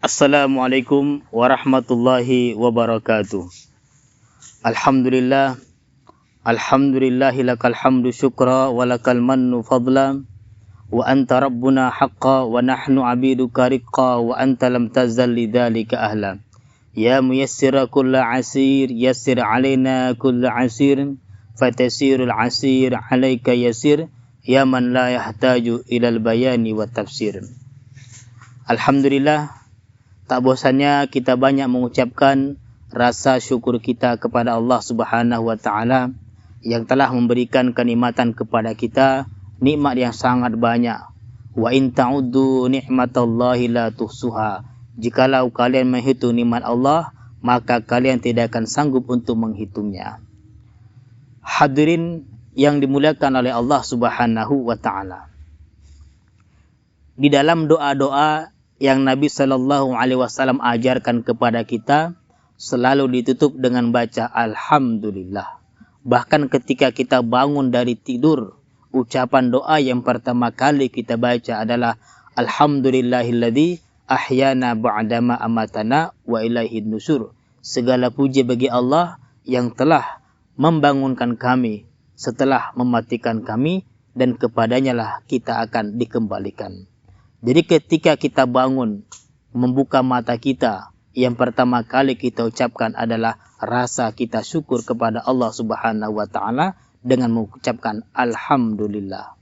Assalamualaikum warahmatullahi wabarakatuh. Alhamdulillah, alhamdulillahi lakal hamdu syukra wa lakal mannu fadla wa anta rabbuna haqqa wa nahnu abiduka riqqa wa anta lam tazal lidzalika ahla. Ya muyassira kulla asir yassir alaina kulla asir fatasirul asir alaika yasir ya man la yahtaju ilal bayani wa tafsir. Alhamdulillah, tak bosannya kita banyak mengucapkan rasa syukur kita kepada Allah Subhanahu wa taala yang telah memberikan kenikmatan kepada kita, nikmat yang sangat banyak. Wa in ta'uddu ni'matallahi la tuhsuha. Jikalau kalian menghitung nikmat Allah, maka kalian tidak akan sanggup untuk menghitungnya. Hadirin yang dimuliakan oleh Allah Subhanahu wa taala. Di dalam doa-doa yang Nabi Shallallahu Alaihi Wasallam ajarkan kepada kita selalu ditutup dengan baca Alhamdulillah. Bahkan ketika kita bangun dari tidur, ucapan doa yang pertama kali kita baca adalah Alhamdulillahilladzi ahyana ba'dama amatana wa ilaihin nusur. Segala puji bagi Allah yang telah membangunkan kami setelah mematikan kami, dan kepadanya lah kita akan dikembalikan. Jadi ketika kita bangun, membuka mata kita, yang pertama kali kita ucapkan adalah rasa kita syukur kepada Allah Subhanahu wa taala dengan mengucapkan Alhamdulillah.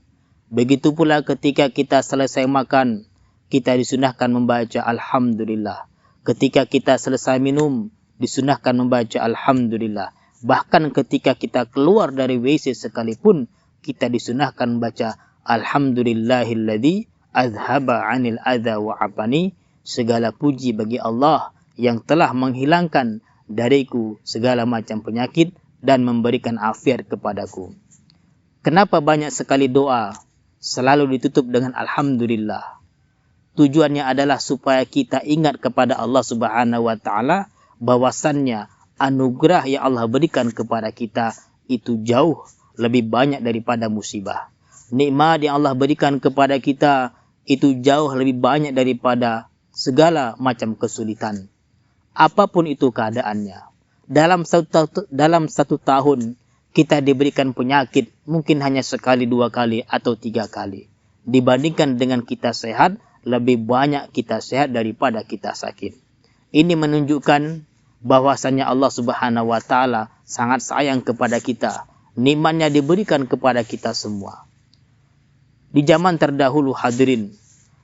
Begitu pula ketika kita selesai makan, kita disunahkan membaca Alhamdulillah. Ketika kita selesai minum, disunahkan membaca Alhamdulillah. Bahkan ketika kita keluar dari WC sekalipun, kita disunahkan membaca Alhamdulillahilladzi azhaba 'anil adza wa 'afani. Segala puji bagi Allah yang telah menghilangkan dariku segala macam penyakit dan memberikan afiat kepadaku. Kenapa banyak sekali doa selalu ditutup dengan Alhamdulillah? Tujuannya adalah supaya kita ingat kepada Allah Subhanahu wa taala bahwasannya anugerah yang Allah berikan kepada kita itu jauh lebih banyak daripada musibah. Nikmat yang Allah berikan kepada kita itu jauh lebih banyak daripada segala macam kesulitan. Apapun itu keadaannya. Dalam satu tahun kita diberikan penyakit mungkin hanya sekali, 2 kali, atau 3 kali. Dibandingkan dengan kita sehat, lebih banyak kita sehat daripada kita sakit. Ini menunjukkan bahwasannya Allah Subhanahu wa taala sangat sayang kepada kita. Nikmatnya diberikan kepada kita semua. Di zaman terdahulu hadirin,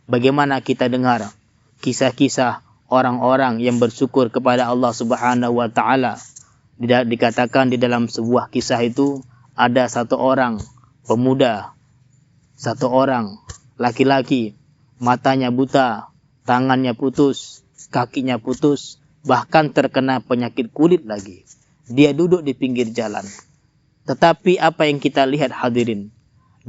bagaimana kita dengar kisah-kisah orang-orang yang bersyukur kepada Allah Subhanahu wa taala. Dikatakan di dalam sebuah kisah itu ada satu orang pemuda, satu orang laki-laki, matanya buta, tangannya putus, kakinya putus, bahkan terkena penyakit kulit lagi. Dia duduk di pinggir jalan. Tetapi apa yang kita lihat hadirin?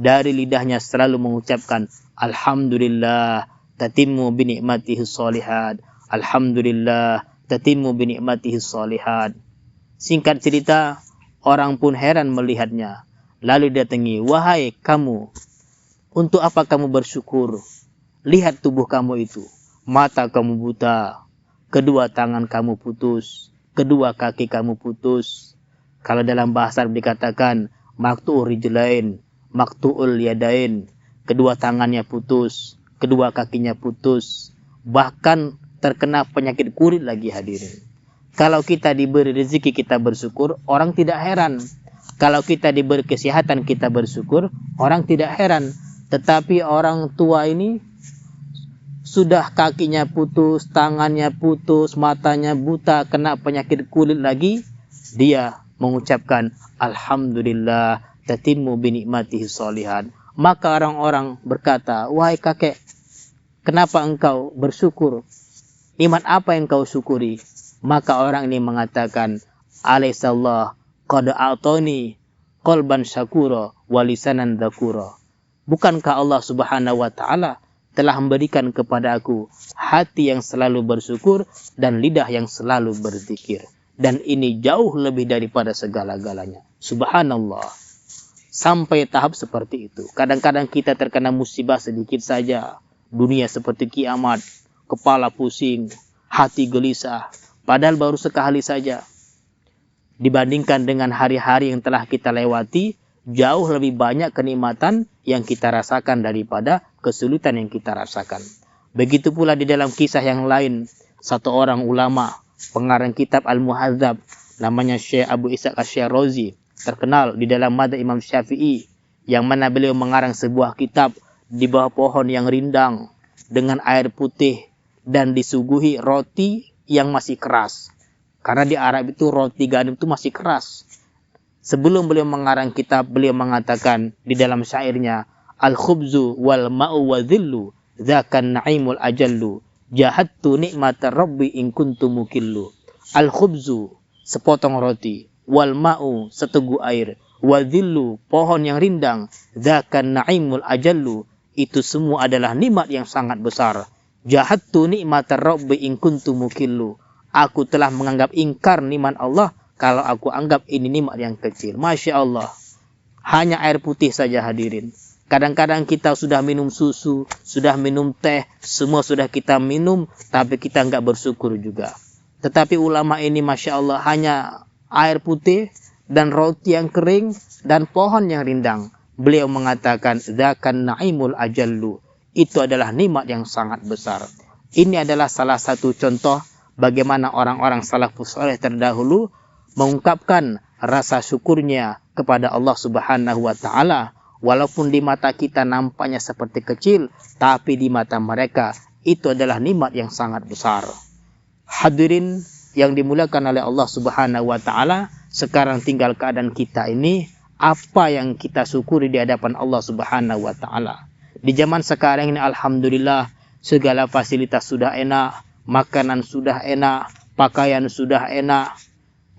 Dari lidahnya selalu mengucapkan Alhamdulillah tatimmu binikmatihi sholihat. Alhamdulillah tatimmu binikmatihi sholihat. Singkat cerita, orang pun heran melihatnya. Lalu datangi, wahai kamu, untuk apa kamu bersyukur? Lihat tubuh kamu itu. Mata kamu buta, kedua tangan kamu putus, kedua kaki kamu putus. Kalau dalam bahasa Arab dikatakan maktu'ur rijlain, maktu'ul yadain, kedua tangannya putus, kedua kakinya putus, bahkan terkena penyakit kulit lagi hadirin. Kalau kita diberi rezeki kita bersyukur, orang tidak heran. Kalau kita diberi kesehatan kita bersyukur, orang tidak heran. Tetapi orang tua ini sudah kakinya putus, tangannya putus, matanya buta, kena penyakit kulit lagi, dia mengucapkan Alhamdulillah tatimmu binikmatihi sholihat. Maka orang-orang berkata, wahai kakek, kenapa engkau bersyukur? Nikmat apa yang kau syukuri? Maka orang ini mengatakan, alaihissallah qad a'tani qalban syakura wa lisanan dzakura. Bukankah Allah Subhanahu wa taala telah memberikan kepada aku hati yang selalu bersyukur dan lidah yang selalu berzikir. Dan ini jauh lebih daripada segala-galanya. Subhanallah. Sampai tahap seperti itu. Kadang-kadang kita terkena musibah sedikit saja. Dunia seperti kiamat. kepala pusing, hati gelisah, padahal baru sekali saja. Dibandingkan dengan hari-hari yang telah kita lewati, jauh lebih banyak kenikmatan yang kita rasakan daripada kesulitan yang kita rasakan. Begitu pula di dalam kisah yang lain, satu orang ulama, pengarang kitab Al-Muhadzab, namanya Syekh Abu Ishaq Asy-Syirazi, terkenal di dalam madzhab Imam Syafi'i, yang mana beliau mengarang sebuah kitab di bawah pohon yang rindang dengan air putih dan disuguhi roti yang masih keras. Karena di Arab itu roti gandum itu masih keras. Sebelum beliau mengarang kitab, beliau mengatakan di dalam syairnya, Al-khubzu wal ma'u wa dhillu, dzakan na'imul ajallu, jahattu nikmata rabbi in kuntu mukillu. Al-khubzu, sepotong roti, wal ma'u, seteguk air, wa dhillu, pohon yang rindang, dzakan na'imul ajallu, itu semua adalah nikmat yang sangat besar. Jahattu nikmata rabbi in kuntu mukillu. Aku telah menganggap ingkar nikmat Allah kalau aku anggap ini nikmat yang kecil. Masya Allah. Hanya air putih saja hadirin. Kadang-kadang kita sudah minum susu, sudah minum teh, semua sudah kita minum, tapi kita enggak bersyukur juga. Tetapi ulama ini Masya Allah hanya air putih dan roti yang kering dan pohon yang rindang. Beliau mengatakan, Dzakan na'imul ajallu. Itu adalah nikmat yang sangat besar. Ini adalah salah satu contoh bagaimana orang-orang salafus saleh terdahulu mengungkapkan rasa syukurnya kepada Allah Subhanahu wa taala, walaupun di mata kita nampaknya seperti kecil, tapi di mata mereka itu adalah nikmat yang sangat besar. Hadirin yang dimuliakan oleh Allah Subhanahu wa taala, sekarang tinggal keadaan kita ini, apa yang kita syukuri di hadapan Allah Subhanahu wa taala. Di zaman sekarang ini alhamdulillah segala fasilitas sudah enak, makanan sudah enak, pakaian sudah enak.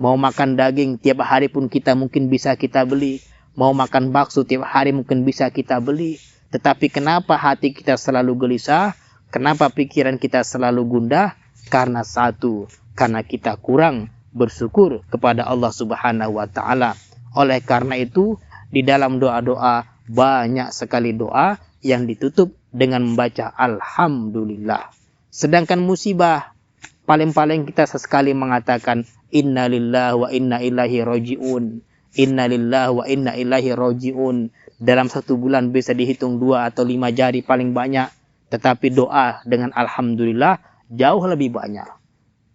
Mau makan daging tiap hari pun kita mungkin bisa kita beli. Mau makan bakso tiap hari mungkin bisa kita beli. Tetapi kenapa hati kita selalu gelisah? Kenapa pikiran kita selalu gundah? Karena satu, karena kita kurang bersyukur kepada Allah Subhanahu wa taala. Oleh karena itu, di dalam doa-doa banyak sekali doa yang ditutup dengan membaca alhamdulillah. Sedangkan musibah, paling-paling kita sesekali mengatakan innalillahi wa inna ilaihi raji'un. Innalillahi wa inna ilaihi raji'un. Dalam satu bulan bisa dihitung 2 atau 5 jari paling banyak. Tetapi doa dengan alhamdulillah jauh lebih banyak.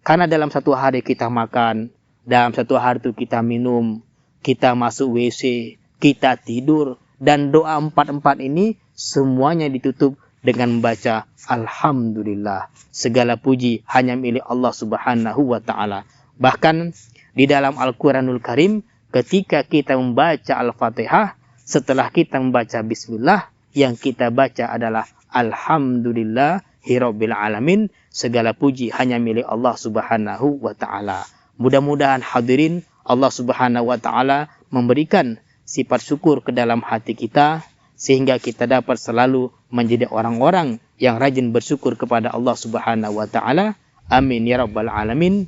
Karena dalam satu hari kita makan, dalam satu hari itu kita minum, kita masuk WC, kita tidur, dan doa 4 ini semuanya ditutup dengan membaca alhamdulillah. Segala puji hanya milik Allah Subhanahu wa taala. Bahkan di dalam Al-Qur'anul Karim, ketika kita membaca Al-Fatihah, setelah kita membaca bismillah, yang kita baca adalah alhamdulillahirabbil alamin. Segala puji hanya milik Allah Subhanahu wa taala. Mudah-mudahan hadirin Allah Subhanahu wa taala memberikan sifat syukur ke dalam hati kita, sehingga kita dapat selalu menjadi orang-orang yang rajin bersyukur kepada Allah Subhanahu wa taala. Amin ya rabbal alamin.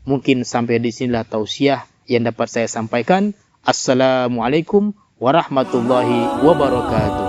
Mungkin sampai di sinilah tausiah yang dapat saya sampaikan. Assalamualaikum warahmatullahi wabarakatuh.